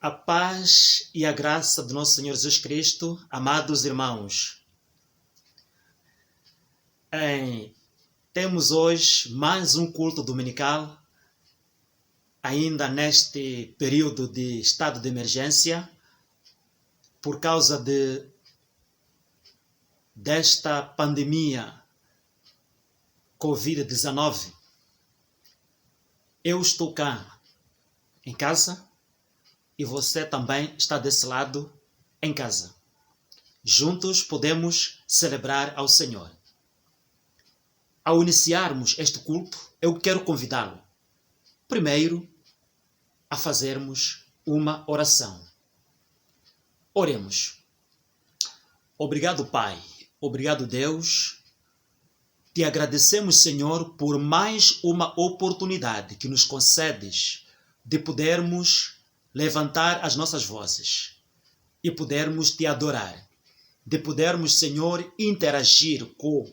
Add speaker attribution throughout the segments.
Speaker 1: A paz e a graça do nosso Senhor Jesus Cristo, amados irmãos. Temos hoje mais um culto dominical, ainda neste período de estado de emergência, por causa desta pandemia Covid-19. Eu estou cá em casa e você também está desse lado em casa. Juntos podemos celebrar ao Senhor. Ao iniciarmos este culto, eu quero convidá-lo, primeiro, a fazermos uma oração. Oremos. Obrigado, Pai. Obrigado, Deus. Te agradecemos, Senhor, por mais uma oportunidade que nos concedes de podermos levantar as nossas vozes e podermos te adorar, de podermos, Senhor, interagir com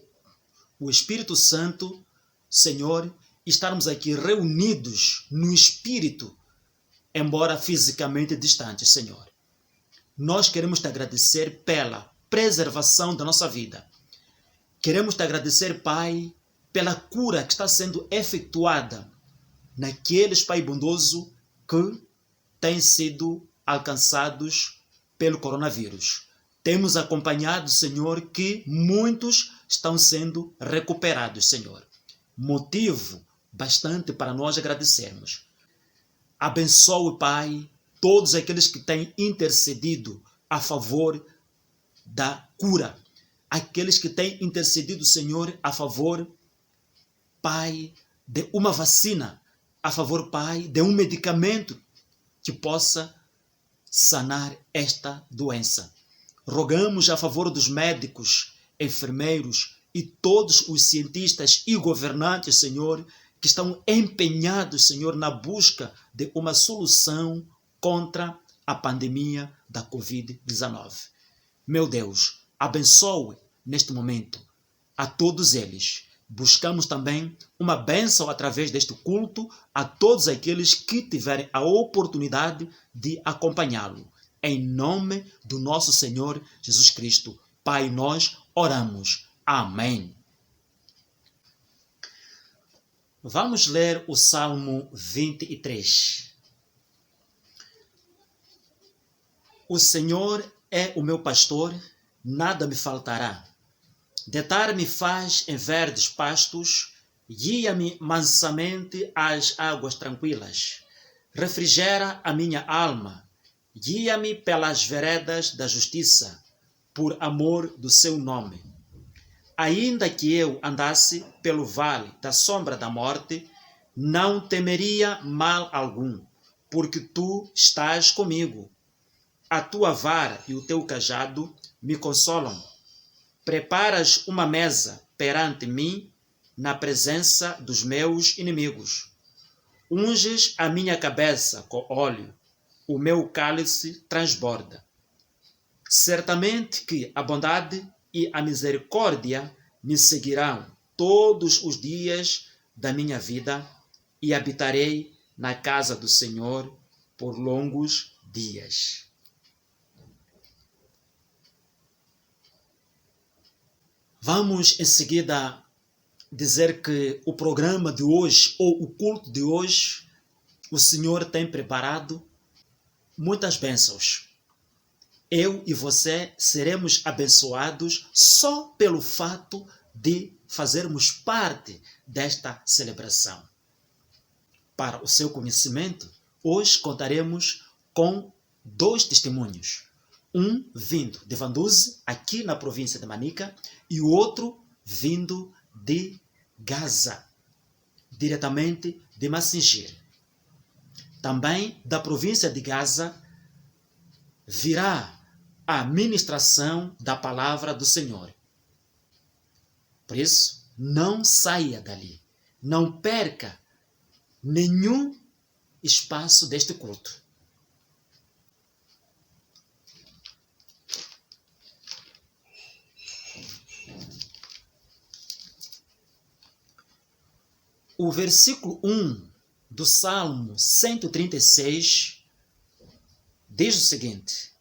Speaker 1: o Espírito Santo, Senhor, estarmos aqui reunidos no Espírito, embora fisicamente distantes, Senhor. Nós queremos te agradecer pela preservação da nossa vida. Queremos te agradecer, Pai, pela cura que está sendo efetuada naqueles, Pai bondoso, que têm sido alcançados pelo coronavírus. Temos acompanhado, Senhor, que muitos estão sendo recuperados, Senhor. Motivo bastante para nós agradecermos. Abençoe, Pai, todos aqueles que têm intercedido a favor da cura. Aqueles que têm intercedido, Senhor, a favor, Pai, de uma vacina, a favor, Pai, de um medicamento que possa sanar esta doença. Rogamos a favor dos médicos, enfermeiros e todos os cientistas e governantes, Senhor, que estão empenhados, Senhor, na busca de uma solução contra a pandemia da Covid-19. Meu Deus, abençoe neste momento a todos eles. Buscamos também uma bênção através deste culto a todos aqueles que tiverem a oportunidade de acompanhá-lo. Em nome do nosso Senhor Jesus Cristo, Pai, nós oramos. Amém. Vamos ler o Salmo 23. O Senhor é o meu pastor, nada me faltará. Deitar-me faz em verdes pastos, guia-me mansamente às águas tranquilas. Refrigera a minha alma, guia-me pelas veredas da justiça, por amor do seu nome. Ainda que eu andasse pelo vale da sombra da morte, não temeria mal algum, porque tu estás comigo. A tua vara e o teu cajado me consolam. Preparas uma mesa perante mim, na presença dos meus inimigos. Unges a minha cabeça com óleo, o meu cálice transborda. Certamente que a bondade e a misericórdia me seguirão todos os dias da minha vida e habitarei na casa do Senhor por longos dias. Vamos em seguida dizer que o programa de hoje, ou o culto de hoje, o Senhor tem preparado muitas bênçãos. Eu e você seremos abençoados só pelo fato de fazermos parte desta celebração. Para o seu conhecimento, hoje contaremos com 2 testemunhos. Um vindo de Vanduze, aqui na província de Manica, e o outro vindo de Gaza, diretamente de Masingir. Também da província de Gaza virá a ministração da palavra do Senhor. Por isso, não saia dali. Não perca nenhum espaço deste culto. O versículo 1 do Salmo 136 diz o seguinte: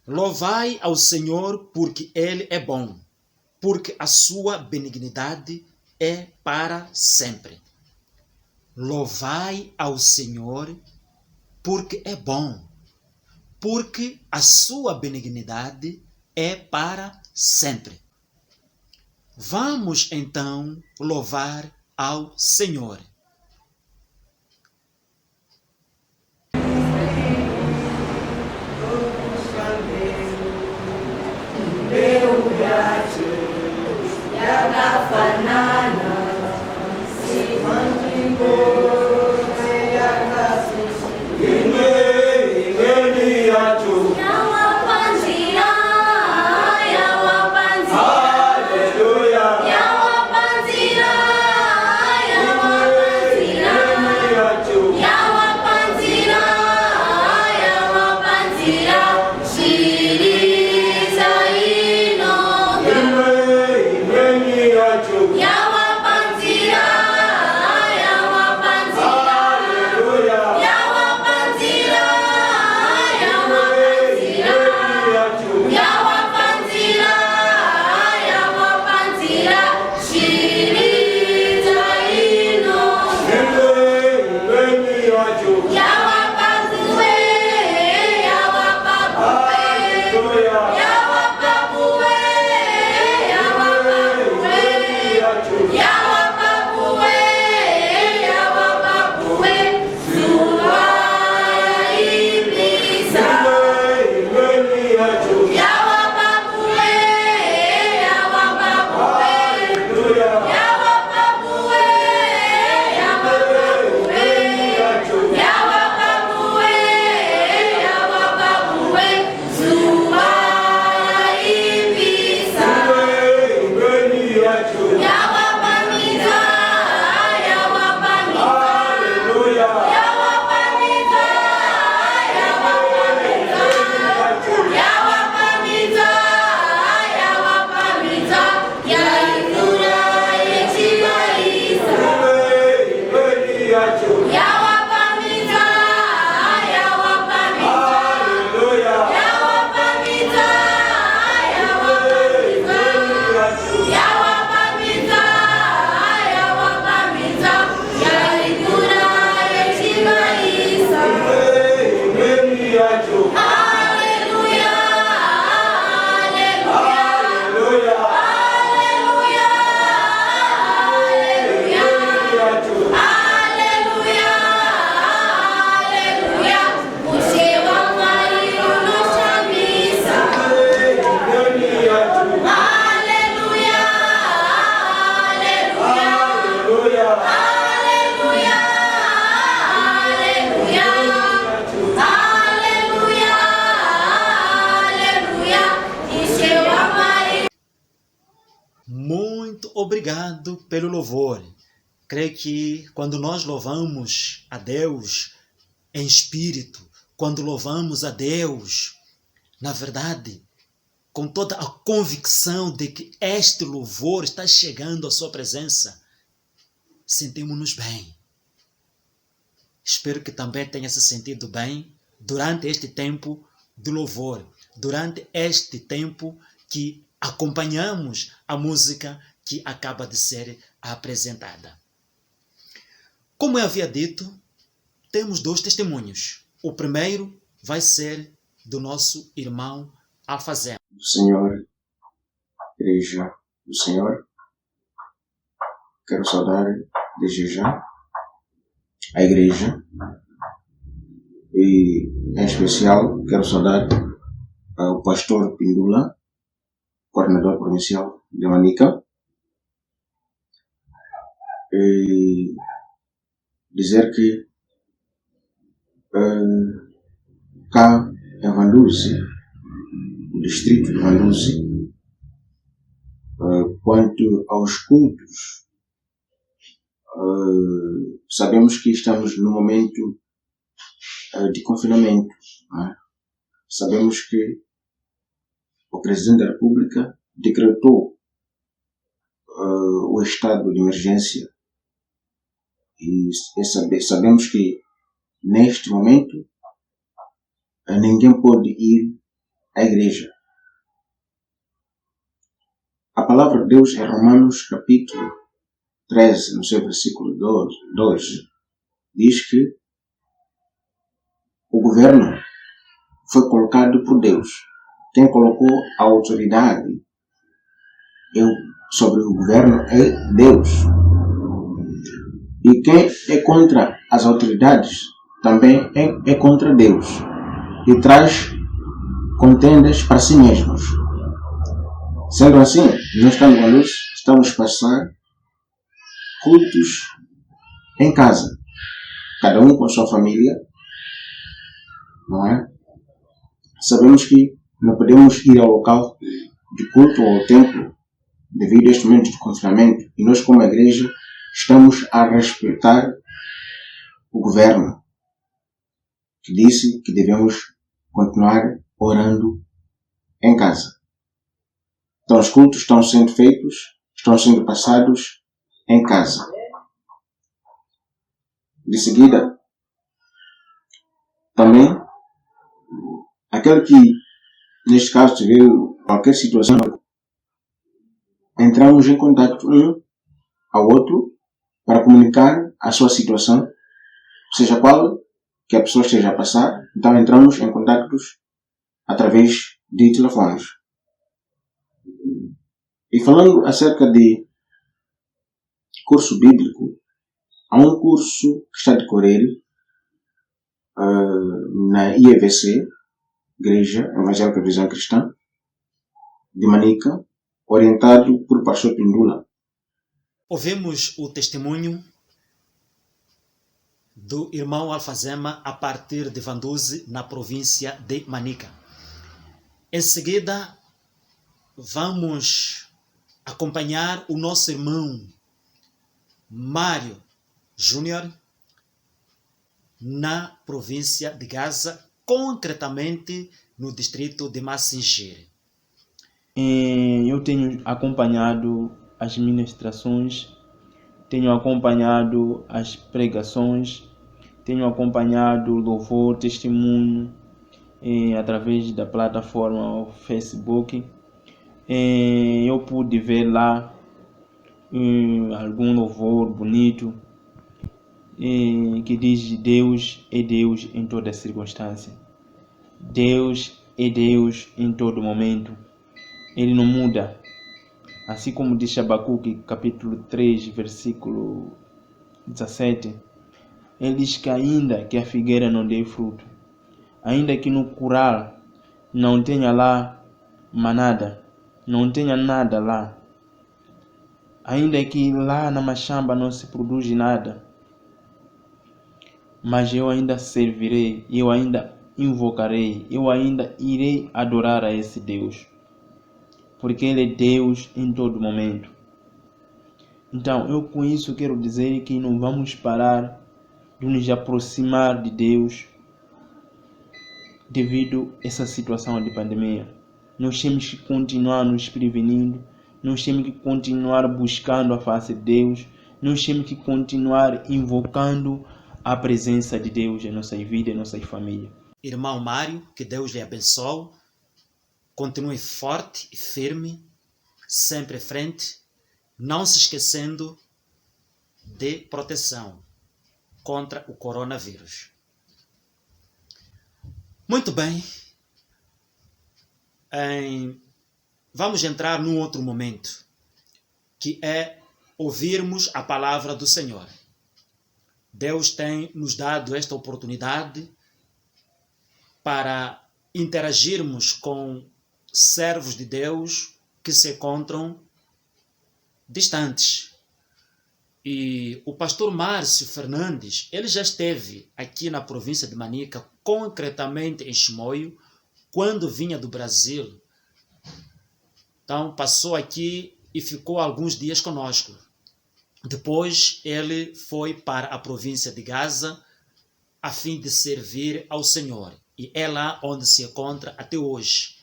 Speaker 1: louvai ao Senhor porque Ele é bom, porque a sua benignidade é para sempre. Louvai ao Senhor porque é bom, porque a sua benignidade é para sempre. Vamos então louvar ao Senhor. Muito obrigado pelo louvor. Creio que quando nós louvamos a Deus em espírito, quando louvamos a Deus, na verdade, com toda a convicção de que este louvor está chegando à sua presença, sentimos-nos bem. Espero que também tenha se sentido bem durante este tempo de louvor, durante este tempo que acompanhamos a música que acaba de ser apresentada. Como eu havia dito, temos 2 testemunhos. O primeiro vai ser do nosso irmão Alfazema.
Speaker 2: Senhor, Igreja do Senhor, quero saudar desde já a Igreja e, em especial, quero saudar o pastor Pindula, coordenador provincial de Manica, e dizer que cá em Vandulce, o distrito de Vandulce, quanto aos cultos, sabemos que estamos num momento de confinamento. Né? Sabemos que o Presidente da República decretou o estado de emergência e sabemos que neste momento ninguém pode ir à igreja. A palavra de Deus em Romanos capítulo 13, no seu versículo 2, diz que o governo foi colocado por Deus. Quem colocou a autoridade sobre o governo é Deus. E quem é contra as autoridades também é contra Deus. E traz contendas para si mesmos. Sendo assim, nós estamos a passar cultos em casa. Cada um com a sua família. Não é? Sabemos que não podemos ir ao local de culto ou ao templo devido a este momento de confinamento. E nós, como igreja, estamos a respeitar o governo que disse que devemos continuar orando em casa. Então os cultos estão sendo feitos, estão sendo passados em casa. De seguida, também, aquele que, neste caso, tiver qualquer situação, entramos em contato um ao outro para comunicar a sua situação, seja qual que a pessoa esteja a passar. Então entramos em contactos através de telefones. E falando acerca de curso bíblico, há um curso que está a decorrer na IEVC, Igreja Evangélica de Visão Cristã, de Manica, orientado por pastor Pindula.
Speaker 1: Ouvimos o testemunho do irmão Alfazema a partir de Vanduzi, na província de Manica. Em seguida, vamos acompanhar o nosso irmão Mário Júnior na província de Gaza, concretamente no distrito de Massingere.
Speaker 3: Eu tenho acompanhado as ministrações, tenho acompanhado as pregações, tenho acompanhado o louvor, testemunho através da plataforma Facebook. Eu pude ver lá algum louvor bonito que diz: Deus é Deus em toda circunstância. Deus é Deus em todo momento. Ele não muda. Assim como diz Abacuque, capítulo 3, versículo 17, ele diz que ainda que a figueira não dê fruto, ainda que no curral não tenha lá manada, não tenha nada lá, ainda que lá na machamba não se produz nada, mas eu ainda servirei, eu ainda invocarei, eu ainda irei adorar a esse Deus, porque Ele é Deus em todo momento. Então, eu com isso quero dizer que não vamos parar de nos aproximar de Deus devido a essa situação de pandemia. Nós temos que continuar nos prevenindo, nós temos que continuar buscando a face de Deus, nós temos que continuar invocando a presença de Deus em nossa vida, em nossa família.
Speaker 1: Irmão Mário, que Deus lhe abençoe, continue forte e firme, sempre à frente, não se esquecendo de proteção contra o coronavírus. Muito bem. Vamos entrar num outro momento, que é ouvirmos a palavra do Senhor. Deus tem nos dado esta oportunidade para interagirmos com servos de Deus que se encontram distantes. E o pastor Márcio Fernandes, ele já esteve aqui na província de Manica, concretamente em Chimoio, quando vinha do Brasil. Então passou aqui e ficou alguns dias conosco. Depois ele foi para a província de Gaza a fim de servir ao Senhor. E é lá onde se encontra até hoje.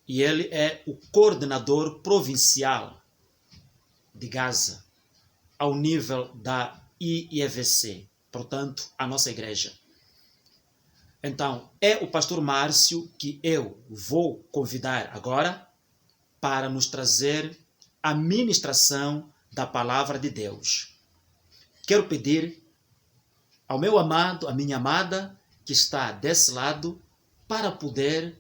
Speaker 1: E ele é o coordenador provincial de Gaza, ao nível da IEVC, portanto, a nossa igreja. Então, é o pastor Márcio que eu vou convidar agora para nos trazer a ministração da palavra de Deus. Quero pedir ao meu amado, à minha amada, que está desse lado, para poder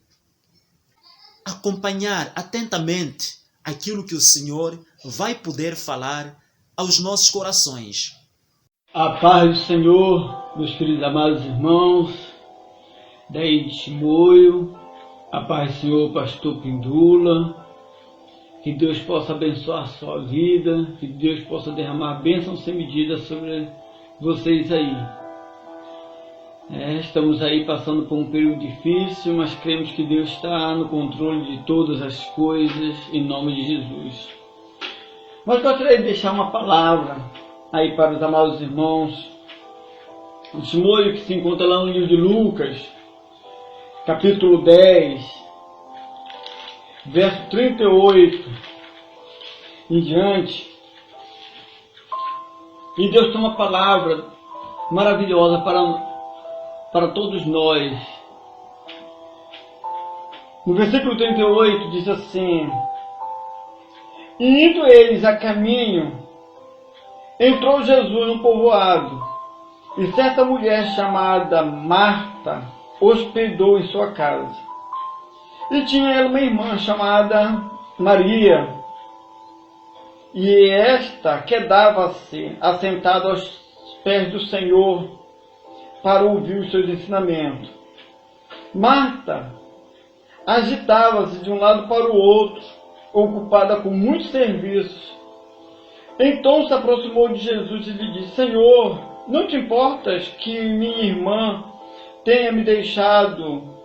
Speaker 1: acompanhar atentamente aquilo que o Senhor vai poder falar aos nossos corações.
Speaker 4: A paz do Senhor, meus queridos amados irmãos, daí de Chimoio, a paz do Senhor, pastor Pindula, que Deus possa abençoar a sua vida, que Deus possa derramar bênçãos sem medida sobre vocês aí. Estamos aí passando por um período difícil, mas cremos que Deus está no controle de todas as coisas, em nome de Jesus. Mas gostaria de deixar uma palavra aí para os amados irmãos. O testemunho que se encontra lá no livro de Lucas, capítulo 10, verso 38 em diante. E Deus tem uma palavra maravilhosa para todos nós. No versículo 38 diz assim: E indo eles a caminho, entrou Jesus num povoado, e certa mulher chamada Marta hospedou em sua casa. E tinha ela uma irmã chamada Maria, e esta quedava-se assentada aos pés do Senhor para ouvir os seus ensinamentos. Marta agitava-se de um lado para o outro, ocupada com muitos serviços. Então se aproximou de Jesus e lhe disse: Senhor, não te importas que minha irmã tenha me deixado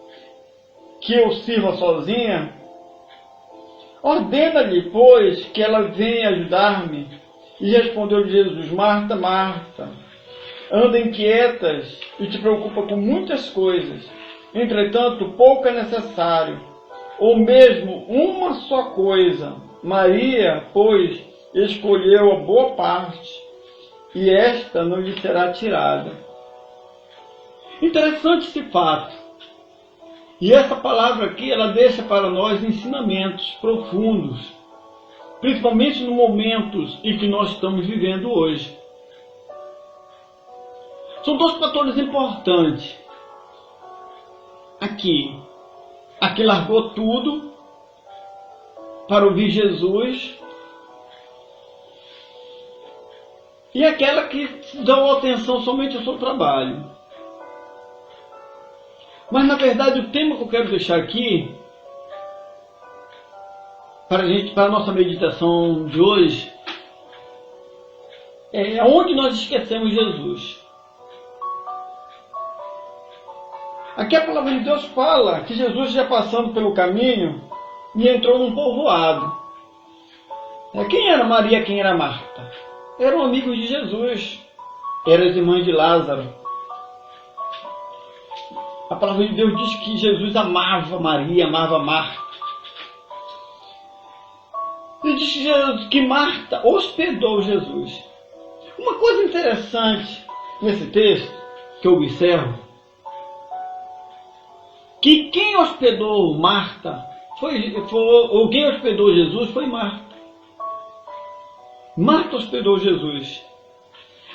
Speaker 4: que eu sirva sozinha? Ordena-lhe, pois, que ela venha ajudar-me. E respondeu Jesus: Marta, Marta, anda inquietas e te preocupa com muitas coisas. Entretanto, pouco é necessário, ou mesmo uma só coisa. Maria, pois, escolheu a boa parte, e esta não lhe será tirada. Interessante esse fato. E essa palavra aqui, ela deixa para nós ensinamentos profundos, principalmente nos momentos em que nós estamos vivendo hoje. São dois fatores importantes. Aqui largou tudo para ouvir Jesus, e aquela que deu atenção somente ao seu trabalho. Mas na verdade o tema que eu quero deixar aqui para a nossa meditação de hoje é onde nós esquecemos Jesus. Aqui a palavra de Deus fala que Jesus já passando pelo caminho e entrou num povoado. Quem era Maria, quem era Marta? Eram amigos de Jesus, eram as irmãs de Lázaro. A palavra de Deus diz que Jesus amava Maria, amava Marta. E diz que Marta hospedou Jesus. Uma coisa interessante nesse texto que eu observo, que quem hospedou Marta ou quem hospedou Jesus foi Marta. Marta hospedou Jesus.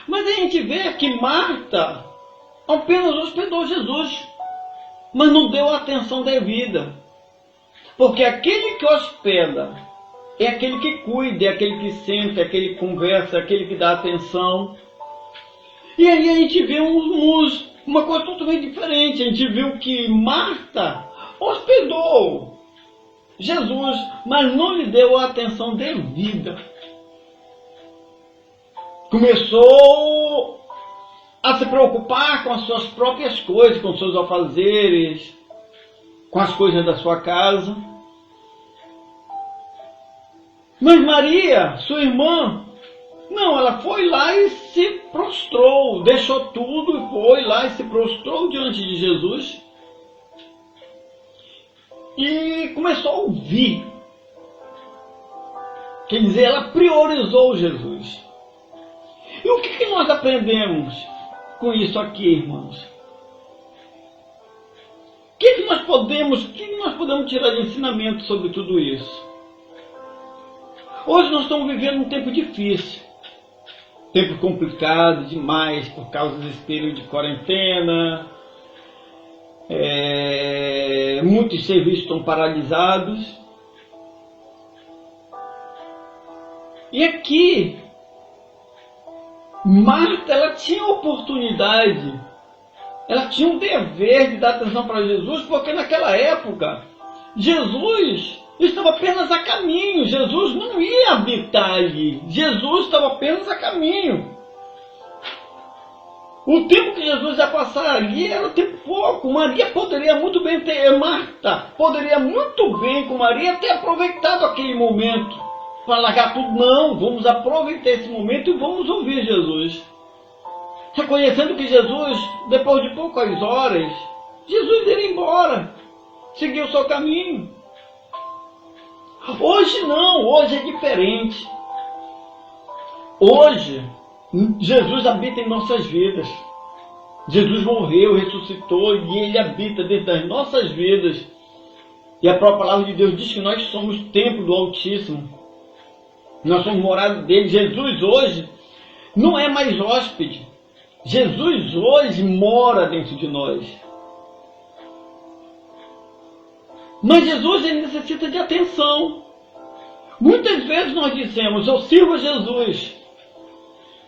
Speaker 4: Mas a gente vê que Marta apenas hospedou Jesus, mas não deu a atenção devida. Porque aquele que hospeda é aquele que cuida, é aquele que senta, é aquele que conversa, é aquele que dá atenção. E aí a gente vê uma coisa totalmente diferente. A gente viu que Marta hospedou Jesus, mas não lhe deu a atenção devida. Começou a se preocupar com as suas próprias coisas, com os seus afazeres, com as coisas da sua casa. Mas Maria, sua irmã, não, ela foi lá e se prostrou, deixou tudo e foi lá e se prostrou diante de Jesus e começou a ouvir. Quer dizer, ela priorizou Jesus. E o que nós aprendemos com isso aqui, irmãos? que nós podemos tirar de ensinamento sobre tudo isso? Hoje nós estamos vivendo um tempo difícil. Tempo complicado demais por causa desse período de quarentena. Muitos serviços estão paralisados. E aqui, Marta, ela tinha a oportunidade, ela tinha um dever de dar atenção para Jesus, porque naquela época, Jesus estava apenas a caminho, Jesus não ia habitar ali, Jesus estava apenas a caminho. O tempo que Jesus ia passar ali era um tempo pouco. Maria poderia muito bem Marta poderia muito bem com Maria ter aproveitado aquele momento para largar tudo. Não, vamos aproveitar esse momento e vamos ouvir Jesus. Reconhecendo que Jesus, depois de poucas horas, Jesus iria embora, seguir o seu caminho. Hoje não, hoje é diferente. Hoje, Jesus habita em nossas vidas. Jesus morreu, ressuscitou e Ele habita dentro das nossas vidas. E a própria palavra de Deus diz que nós somos templo do Altíssimo. Nós somos morada dele. Jesus hoje não é mais hóspede. Jesus hoje mora dentro de nós. Mas Jesus ele necessita de atenção. Muitas vezes nós dizemos, eu sirvo a Jesus,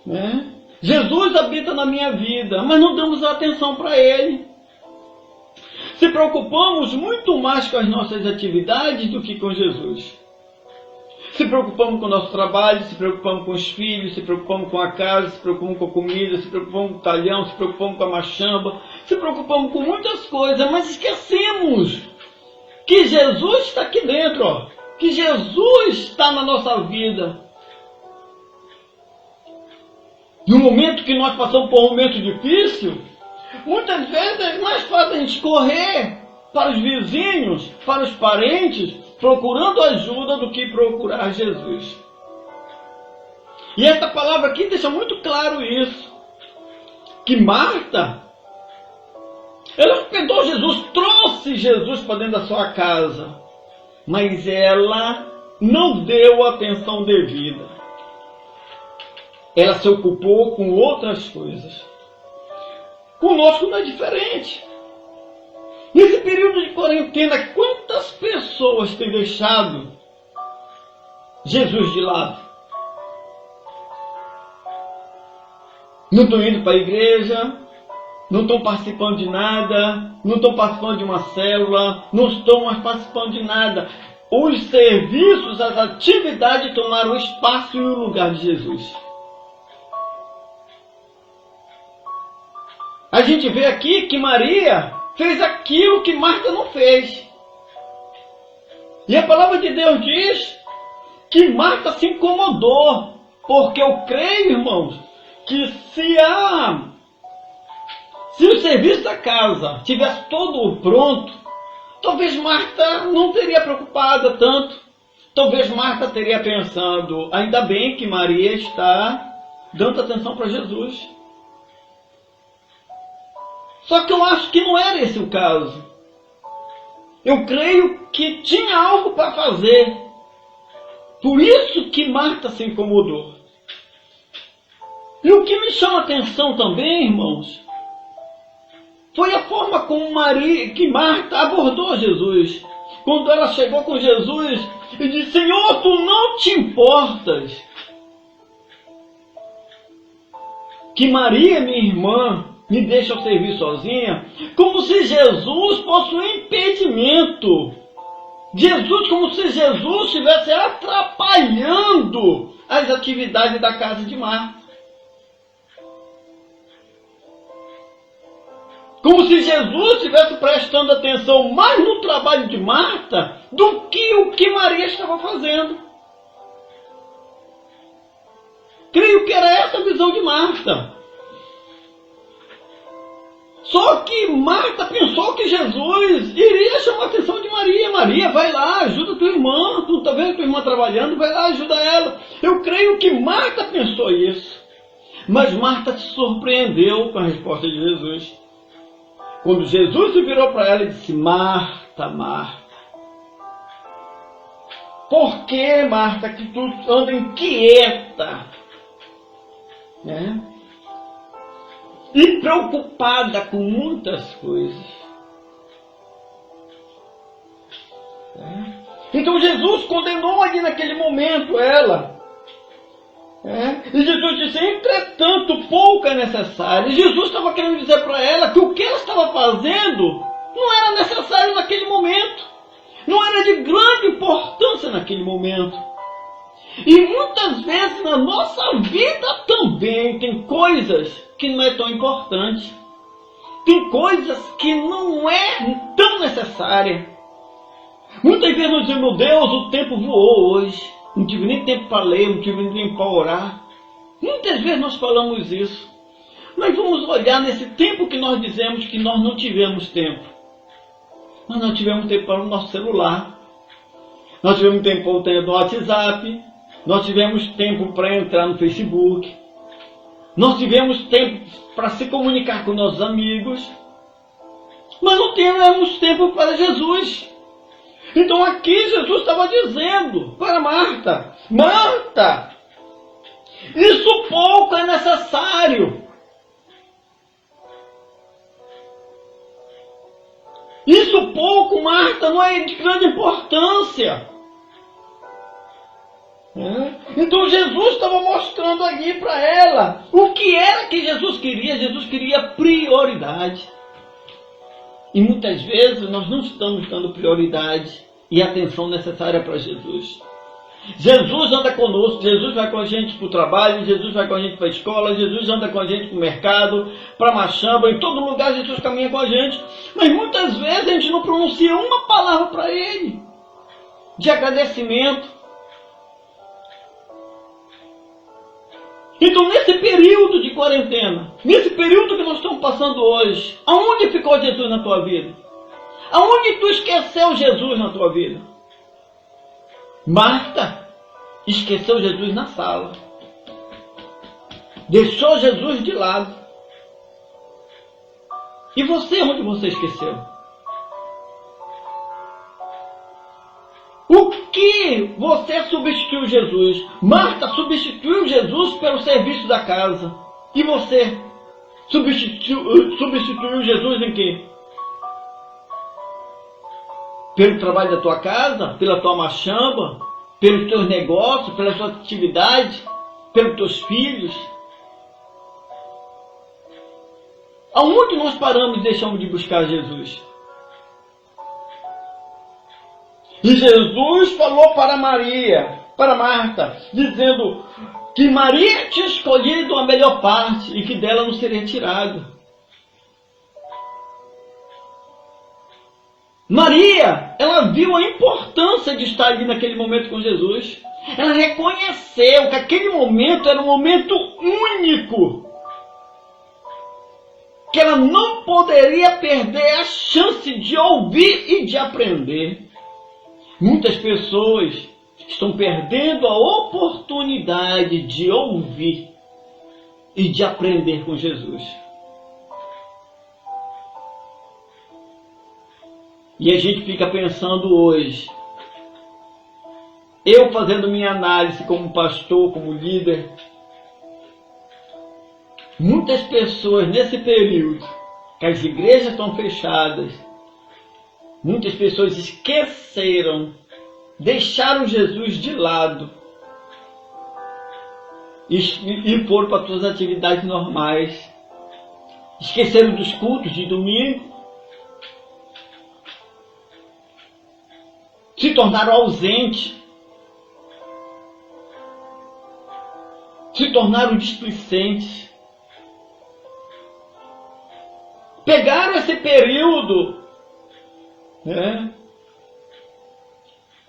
Speaker 4: né? Jesus habita na minha vida, mas não damos atenção para Ele. Se preocupamos muito mais com as nossas atividades do que com Jesus. Se preocupamos com o nosso trabalho, se preocupamos com os filhos, se preocupamos com a casa, se preocupamos com a comida, se preocupamos com o talhão, se preocupamos com a machamba, se preocupamos com muitas coisas, mas esquecemos que Jesus está aqui dentro, ó, que Jesus está na nossa vida. No momento que nós passamos por um momento difícil, muitas vezes é mais fácil a gente correr para os vizinhos, para os parentes, procurando ajuda do que procurar Jesus. E esta palavra aqui deixa muito claro isso. Que Marta, ela hospedou Jesus, trouxe Jesus para dentro da sua casa, mas ela não deu atenção devida. Ela se ocupou com outras coisas. Conosco não é diferente. Nesse período de quarentena, quantas pessoas têm deixado Jesus de lado? Não estão indo para a igreja, não estão participando de nada, não estão participando de uma célula, não estão mais participando de nada. Os serviços, as atividades tomaram espaço e o lugar de Jesus. A gente vê aqui que Maria fez aquilo que Marta não fez. E a palavra de Deus diz que Marta se incomodou, porque eu creio, irmãos, que se o serviço da casa tivesse todo pronto, talvez Marta não teria preocupada tanto. Talvez Marta teria pensado, ainda bem que Maria está dando atenção para Jesus. Só que eu acho que não era esse o caso. Eu creio que tinha algo para fazer. Por isso que Marta se incomodou. E o que me chama a atenção também, irmãos, foi a forma como que Marta abordou Jesus. Quando ela chegou com Jesus e disse, Senhor, tu não te importas que Maria, minha irmã, me deixa eu servir sozinha, como se Jesus fosse um impedimento. Como se Jesus estivesse atrapalhando as atividades da casa de Marta. Como se Jesus estivesse prestando atenção mais no trabalho de Marta do que o que Maria estava fazendo. Creio que era essa a visão de Marta. Só que Marta pensou que Jesus iria chamar a atenção de Maria. Maria, vai lá, ajuda tua irmã. Tu está vendo tua irmã trabalhando? Vai lá, ajuda ela. Eu creio que Marta pensou isso. Mas Marta se surpreendeu com a resposta de Jesus. Quando Jesus se virou para ela e disse: Marta, Marta, por que, Marta, que tu anda inquieta, né? E preocupada com muitas coisas. Então Jesus condenou ali naquele momento ela. E Jesus disse: entretanto, pouco é necessário. E Jesus estava querendo dizer para ela que o que ela estava fazendo não era necessário naquele momento. Não era de grande importância naquele momento. E muitas vezes na nossa vida também tem coisas que não é tão importante. Tem coisas que não é tão necessária. Muitas vezes nós dizemos: meu Deus, o tempo voou hoje. Não tive nem tempo para ler, não tive nem tempo para orar. Muitas vezes nós falamos isso. Mas vamos olhar nesse tempo que nós dizemos que nós não tivemos tempo. Nós não tivemos tempo para o nosso celular. Nós tivemos tempo para o tempo do WhatsApp. Nós tivemos tempo para entrar no Facebook. Nós tivemos tempo para se comunicar com nossos amigos. Mas não tivemos tempo para Jesus. Então aqui Jesus estava dizendo para Marta: Marta, isso pouco é necessário. Isso pouco, Marta, não é de grande importância. Então Jesus estava mostrando ali para ela o que era que Jesus queria. Jesus queria prioridade. E muitas vezes nós não estamos dando prioridade e atenção necessária para Jesus. Jesus anda conosco, Jesus vai com a gente para o trabalho, Jesus vai com a gente para a escola, Jesus anda com a gente para o mercado, para a machamba, em todo lugar Jesus caminha com a gente. Mas muitas vezes a gente não pronuncia uma palavra para Ele de agradecimento. Então, nesse período de quarentena, nesse período que nós estamos passando hoje, aonde ficou Jesus na tua vida? Aonde tu esqueceu Jesus na tua vida? Marta esqueceu Jesus na sala. Deixou Jesus de lado. E você, onde você esqueceu? O que você substituiu Jesus? Marta substituiu Jesus pelo serviço da casa. E você substituiu Jesus em quê? Pelo trabalho da tua casa, pela tua machamba, pelos teus negócios, pelas tuas atividades, pelos teus filhos. Aonde nós paramos e deixamos de buscar Jesus? E Jesus falou para Maria, para Marta, dizendo que Maria tinha escolhido a melhor parte e que dela não seria tirado. Maria, ela viu a importância de estar ali naquele momento com Jesus. Ela reconheceu que aquele momento era um momento único. Que ela não poderia perder a chance de ouvir e de aprender. Muitas pessoas estão perdendo a oportunidade de ouvir e de aprender com Jesus. E a gente fica pensando hoje, eu fazendo minha análise como pastor, como líder, muitas pessoas nesse período, que as igrejas estão fechadas, muitas pessoas esqueceram, deixaram Jesus de lado e foram para suas atividades normais. Esqueceram dos cultos de domingo, se tornaram ausentes, se tornaram displicentes. Pegaram esse período, né,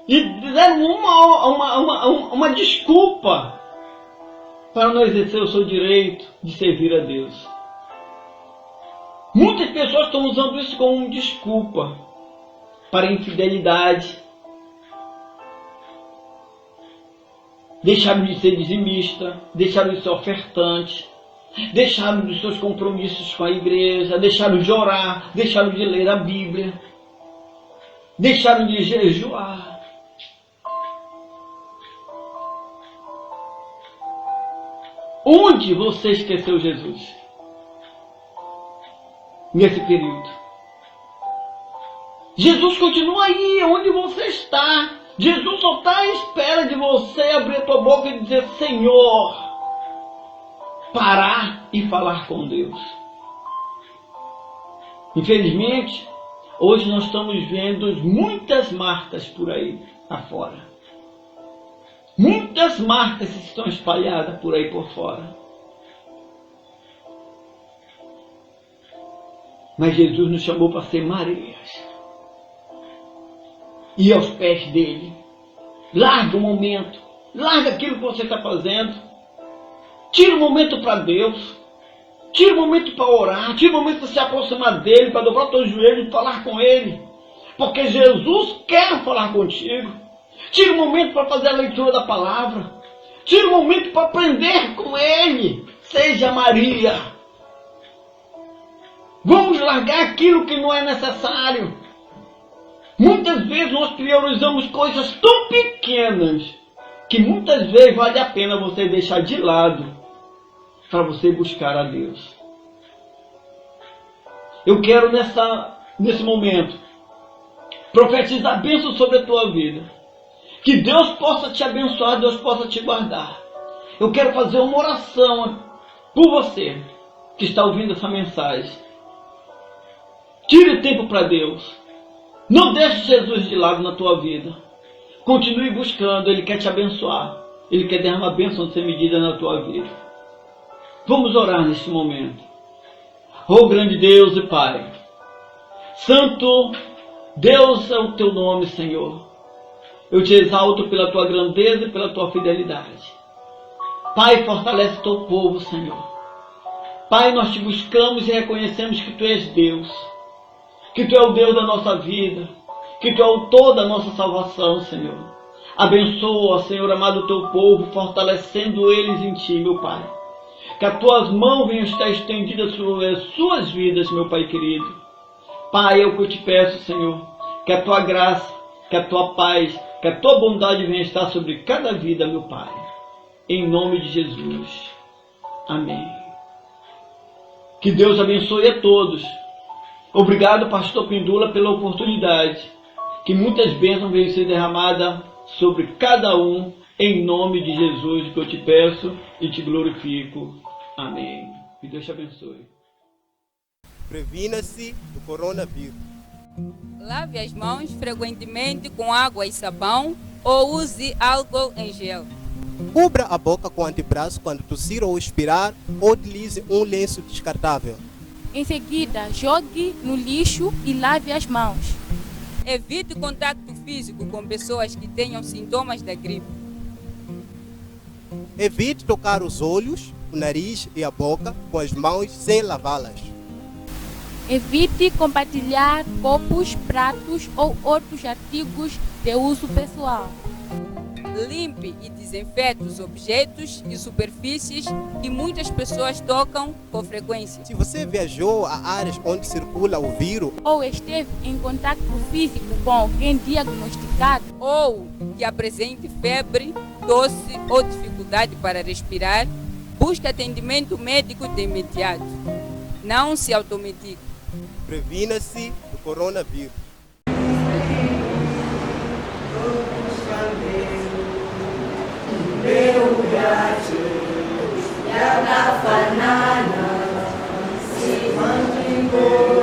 Speaker 4: e deram uma desculpa para não exercer o seu direito de servir a Deus. Muitas pessoas estão usando isso como desculpa para a infidelidade. Deixaram de ser dizimista, deixaram de ser ofertante, deixaram dos seus compromissos com a igreja, deixaram de orar, deixaram de ler a Bíblia, deixaram de jejuar. Onde você esqueceu Jesus nesse período? Jesus continua aí, onde você está. Jesus só está à espera de você abrir a tua boca e dizer: Senhor, parar e falar com Deus. Infelizmente, hoje nós estamos vendo muitas Martas por aí afora. Muitas Martas estão espalhadas por aí por fora. Mas Jesus nos chamou para ser Marias. E aos pés dele. Larga o momento. Larga aquilo que você está fazendo. Tira um momento para Deus. Tira um momento para orar. Tira um momento para se aproximar dele, para dobrar os teus joelhos e falar com ele. Porque Jesus quer falar contigo. Tira um momento para fazer a leitura da palavra. Tira um momento para aprender com ele. Seja Maria. Vamos largar aquilo que não é necessário. Muitas vezes nós priorizamos coisas tão pequenas que muitas vezes vale a pena você deixar de lado para você buscar a Deus. Eu quero nesse momento profetizar bênção sobre a tua vida. Que Deus possa te abençoar, Deus possa te guardar. Eu quero fazer uma oração por você que está ouvindo essa mensagem. Tire o tempo para Deus. Não deixe Jesus de lado na tua vida. Continue buscando, Ele quer te abençoar. Ele quer derramar bênção sem medida na tua vida. Vamos orar neste momento. Oh grande Deus e Pai, Santo Deus é o teu nome, Senhor. Eu te exalto pela tua grandeza e pela tua fidelidade. Pai, fortalece o teu povo, Senhor. Pai, nós te buscamos e reconhecemos que tu és Deus. Que tu é o Deus da nossa vida, que tu é o autor da nossa salvação, Senhor. Abençoa, Senhor amado, o teu povo, fortalecendo eles em ti, meu Pai. Que as tuas mãos venham estar estendidas sobre as suas vidas, meu Pai querido. Pai, é o que eu te peço, Senhor, que a tua graça, que a tua paz, que a tua bondade venha estar sobre cada vida, meu Pai. Em nome de Jesus. Amém. Que Deus abençoe a todos. Obrigado, pastor Pindula, pela oportunidade. Que muitas bênçãos venham ser derramadas sobre cada um, em nome de Jesus, que eu te peço e te glorifico. Amém. Que Deus te abençoe.
Speaker 5: Previna-se do coronavírus.
Speaker 6: Lave as mãos frequentemente com água e sabão ou use álcool em gel.
Speaker 5: Cubra a boca com antebraço quando tossir ou expirar, ou utilize um lenço descartável.
Speaker 7: Em seguida, jogue no lixo e lave as mãos.
Speaker 6: Evite contato físico com pessoas que tenham sintomas da gripe.
Speaker 5: Evite tocar os olhos, o nariz e a boca com as mãos sem lavá-las.
Speaker 7: Evite compartilhar copos, pratos ou outros artigos de uso pessoal.
Speaker 6: Limpe e desinfete os objetos e superfícies que muitas pessoas tocam com frequência.
Speaker 5: Se você viajou a áreas onde circula o vírus
Speaker 7: ou esteve em contato físico com alguém diagnosticado
Speaker 6: ou que apresente febre, tosse ou dificuldade para respirar, busque atendimento médico de imediato. Não se automedique.
Speaker 5: Previna-se do coronavírus.
Speaker 8: Meu braço, e a fanana, se mantém.